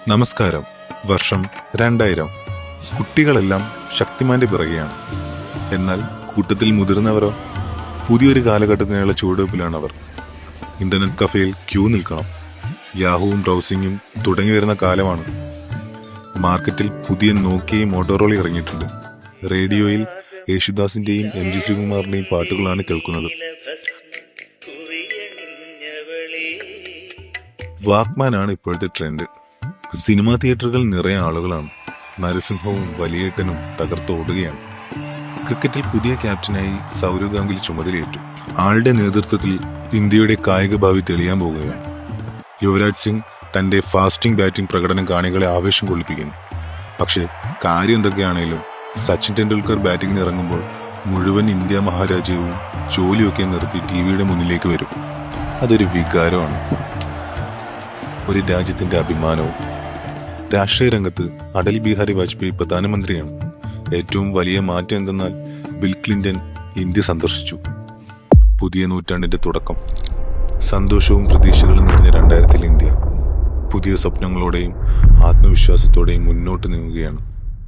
നമസ്കാരം. വർഷം 2000. കുട്ടികളെല്ലാം ശക്തിമാന്റെ പിറകെയാണ്. എന്നാൽ കൂട്ടത്തിൽ മുതിർന്നവരോ പുതിയൊരു കാലഘട്ടത്തിനുള്ള ചുവടുവയ്പിലാണവർ. ഇന്റർനെറ്റ് കഫേയിൽ ക്യൂ നിൽക്കണം. യാഹുവും ബ്രൗസിങ്ങും തുടങ്ങി വരുന്ന കാലമാണ്. മാർക്കറ്റിൽ പുതിയ നോക്കിയയും മോട്ടോറോളി ഇറങ്ങിയിട്ടുണ്ട്. റേഡിയോയിൽ യേശുദാസിന്റെയും MG ശ്രീകുമാറിന്റെയും പാട്ടുകളാണ് കേൾക്കുന്നത്. വാക്മാനാണ് ഇപ്പോഴത്തെ ട്രെൻഡ്. സിനിമാ തിയേറ്ററുകൾ നിറയെ ആളുകളാണ്. നരസിംഹവും വലിയേട്ടനും തകർത്തോടുകയാണ്. ക്രിക്കറ്റിൽ പുതിയ ക്യാപ്റ്റനായി സൗരവ് ഗാംഗുലി ചുമതലയേറ്റു. ആളുടെ നേതൃത്വത്തിൽ ഇന്ത്യയുടെ കായിക ഭാവി തെളിയാൻ പോകുകയാണ്. യുവരാജ് സിംഗ് തന്റെ ഫാസ്റ്റിംഗ് ബാറ്റിംഗ് പ്രകടനം കാണികളെ ആവേശം കൊള്ളിപ്പിക്കുന്നു. പക്ഷേ കാര്യം എന്തൊക്കെയാണേലും സച്ചിൻ ടെണ്ടുൽക്കർ ബാറ്റിംഗിന് ഇറങ്ങുമ്പോൾ മുഴുവൻ ഇന്ത്യ മഹാരാജ്യവും ജോലിയൊക്കെ നിർത്തി ടിവിയുടെ മുന്നിലേക്ക് വരും. അതൊരു വികാരമാണ്, ഒരു രാജ്യത്തിന്റെ അഭിമാനവും. രാഷ്ട്രീയ രംഗത്ത് അടൽ ബിഹാരി വാജ്പേയി പ്രധാനമന്ത്രിയാണ്. ഏറ്റവും വലിയ മാറ്റം എന്തെന്നാൽ ബിൽ ക്ലിന്റൺ ഇന്ത്യ സന്ദർശിച്ചു. പുതിയ നൂറ്റാണ്ടിന്റെ തുടക്കം. സന്തോഷവും പ്രതീക്ഷകളും നിറഞ്ഞ 2000-ൽ ഇന്ത്യ പുതിയ സ്വപ്നങ്ങളോടെയും ആത്മവിശ്വാസത്തോടെയും മുന്നോട്ട് നീങ്ങുകയാണ്.